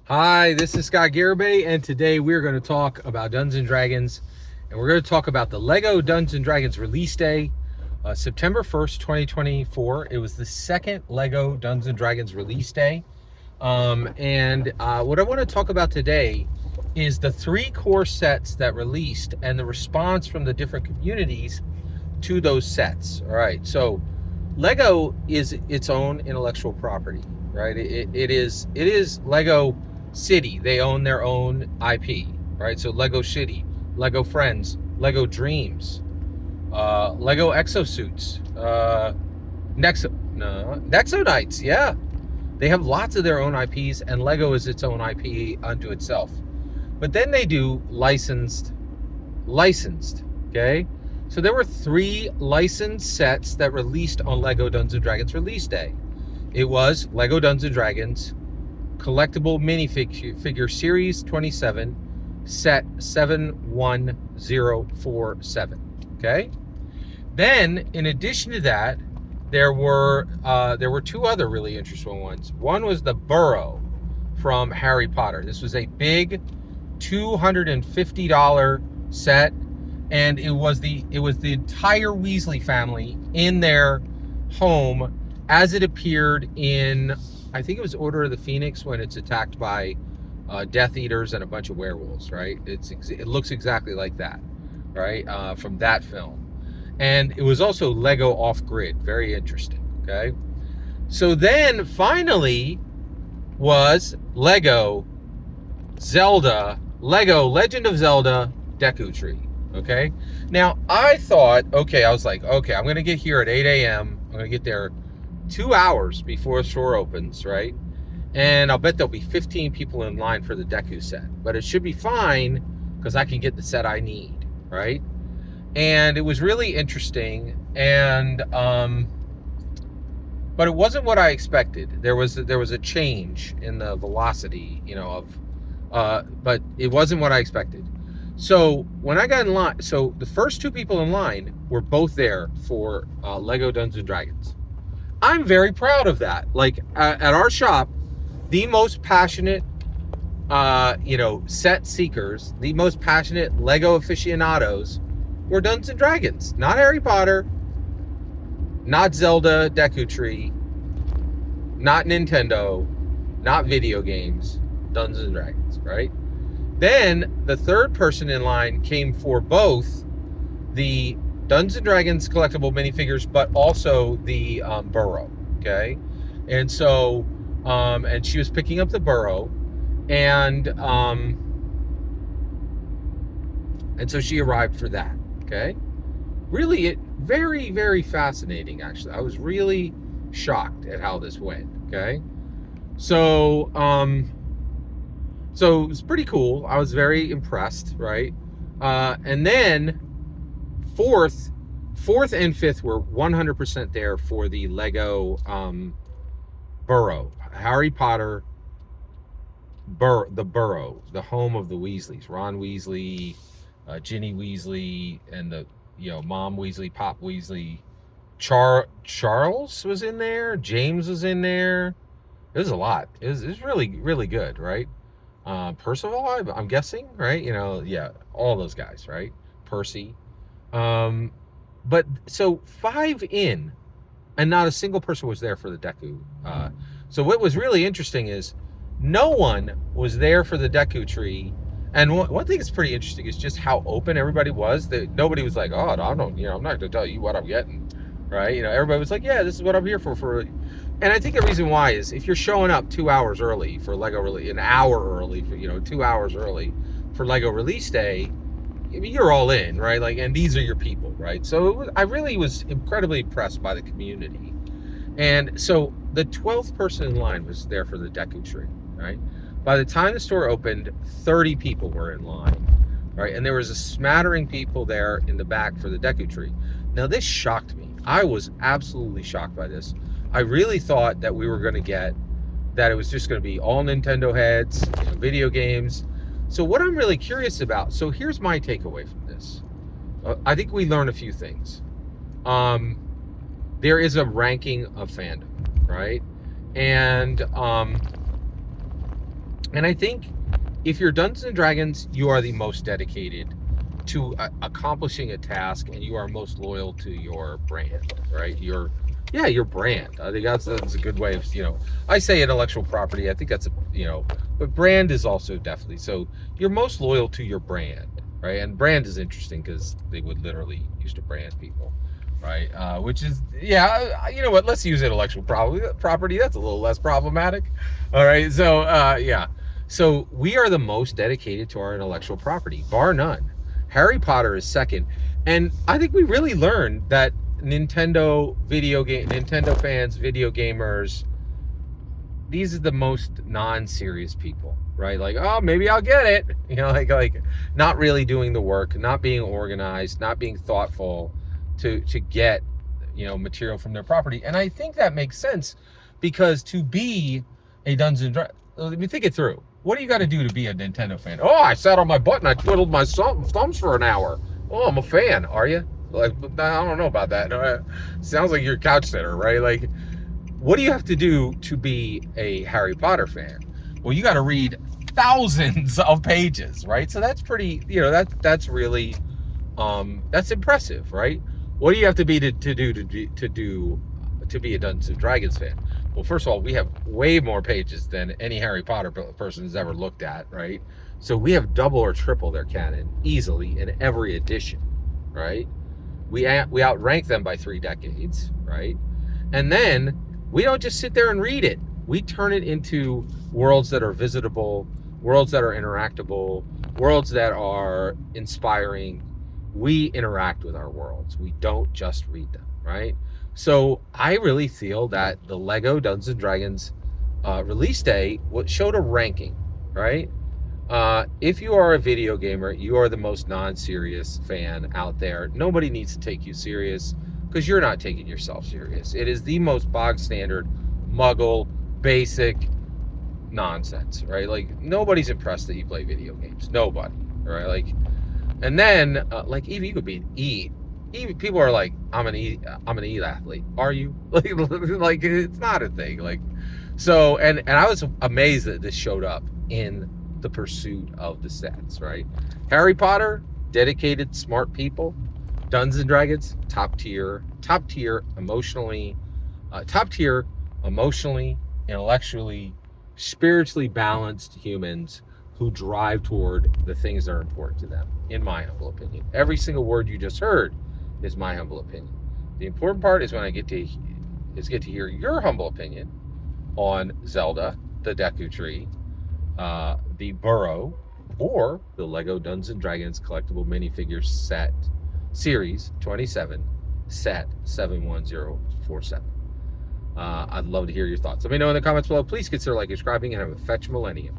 Hi, this is Scott Garibay, and today we're going to talk about Dungeons & Dragons, and we're going to talk about the LEGO Dungeons & Dragons release day, September 1st, 2024. It was the second LEGO Dungeons & Dragons release day, and what I want to talk about today is the three core sets that released and the response from the different communities to those sets. All right, so LEGO is its own intellectual property, right? It is LEGO City. They own their own IP, right? So LEGO City, LEGO Friends, LEGO Dreams, LEGO Exosuits, Nexo Knights. Yeah, they have lots of their own IPs, and LEGO is its own IP unto itself. But then they do licensed. Okay, so there were three licensed sets that released on LEGO Dungeons & Dragons release day. It was LEGO Dungeons & Dragons Collectible Minifigure Series 27, Set 71047. Okay. Then, in addition to that, there were two other really interesting ones. One was the Burrow from Harry Potter. This was a big $250 set, and it was the entire Weasley family in their home as it appeared in, I think it was Order of the Phoenix, when it's attacked by Death Eaters and a bunch of werewolves, right? It looks exactly like that, right? From that film. And it was also Lego off-grid. Very interesting, okay? So then, finally, was Lego Legend of Zelda Deku Tree, okay? Now, I was like, okay, I'm going to get here at 8 a.m. I'm going to get there 2 hours before the store opens, right? And I'll bet there'll be 15 people in line for the Deku set. But it should be fine because I can get the set I need, right? And it was really interesting, and but it wasn't what I expected. There was a change in the velocity, but it wasn't what I expected. So when I got in line, so the first two people in line were both there for LEGO Dungeons & Dragons. I'm very proud of that. Like, at our shop, the most passionate, set seekers, the most passionate LEGO aficionados were Dungeons & Dragons. Not Harry Potter, not Zelda Deku Tree, not Nintendo, not video games, Dungeons & Dragons, right? Then the third person in line came for both the Dungeons & Dragons collectible minifigures, but also the Burrow, okay? And so, and she was picking up the Burrow, and so she arrived for that, okay? Really, very, very fascinating, actually. I was really shocked at how this went, okay? So, so it was pretty cool. I was very impressed, right? And then fourth and fifth were 100% there for the Lego Burrow, Harry Potter, the Burrow, the home of the Weasleys, Ron Weasley, Ginny Weasley, and the Mom Weasley, Pop Weasley. Charles was in there. James was in there. It was a lot. It was really, really good, right? Percival, I'm guessing, right? All those guys, right? Percy. But so 5 in, and not a single person was there for the Deku. So what was really interesting is no one was there for the Deku Tree. And one thing that's pretty interesting is just how open everybody was. That nobody was like, oh, I don't, I'm not going to tell you what I'm getting, right? Everybody was like, yeah, this is what I'm here for. And I think the reason why is if you're showing up 2 hours early for Lego release, an hour early for 2 hours early for Lego release day, I mean, you're all in, right? Like, and these are your people, right? So I really was incredibly impressed by the community. And so the 12th person in line was there for the Deku Tree, right? By the time the store opened, 30 people were in line, right? And there was a smattering people there in the back for the Deku Tree. Now, this shocked me. I was absolutely shocked by this. I really thought that we were going to get, that it was just going to be all Nintendo heads, video games. So what I'm really curious about, so here's my takeaway from this. I think we learned a few things. There is a ranking of fandom, right? And And I think if you're Dungeons and Dragons, you are the most dedicated to accomplishing a task, and you are most loyal to your brand, right? Your brand. I think that's a good way of, I say intellectual property. I think that's but brand is also definitely so. You're most loyal to your brand, right? And brand is interesting because they would literally use to brand people, right? Which is, you know what? Let's use intellectual property. That's a little less problematic. All right. So so we are the most dedicated to our intellectual property, bar none. Harry Potter is second. And I think we really learned that Nintendo fans, video gamers, these are the most non-serious people, right? Like, oh, maybe I'll get it. Like not really doing the work, not being organized, not being thoughtful to get, material from their property. And I think that makes sense because to be a Dungeons and Dragons, let me think it through. What do you got to do to be a Nintendo fan? Oh, I sat on my butt and I twiddled my thumbs for an hour. Oh, I'm a fan. Are you? Like, I don't know about that. Sounds like you're a couch sitter, right? Like, what do you have to do to be a Harry Potter fan? Well, you got to read thousands of pages, right? So that's pretty, that's really, that's impressive, right? What do you have to be to be a Dungeons and Dragons fan? Well, first of all, we have way more pages than any Harry Potter person has ever looked at, right? So we have double or triple their canon easily in every edition, right? We outrank them by 3 decades, right? And then we don't just sit there and read it. We turn it into worlds that are visitable, worlds that are interactable, worlds that are inspiring. We interact with our worlds. We don't just read them, right? So I really feel that the Lego Dungeons and Dragons release day showed a ranking, right? If you are a video gamer, you are the most non-serious fan out there. Nobody needs to take you serious because you're not taking yourself serious. It is the most bog standard, muggle, basic nonsense, right? Like, nobody's impressed that you play video games. Nobody, right? Like, and then like, even you could be an E. Even people are like, I'm an E athlete. Are you? Like it's not a thing. Like, so and I was amazed that this showed up in the pursuit of the stats, right? Harry Potter, dedicated, smart people. Dungeons and Dragons, top tier, emotionally, intellectually, spiritually balanced humans who drive toward the things that are important to them, in my humble opinion. Every single word you just heard is my humble opinion. The important part is when I get to hear your humble opinion on Zelda, the Deku Tree, the Burrow, or the Lego Dungeons and Dragons collectible minifigure set series 27, set 71047. I'd love to hear your thoughts. Let me know in the comments below. Please consider subscribing and have a fetch millennium.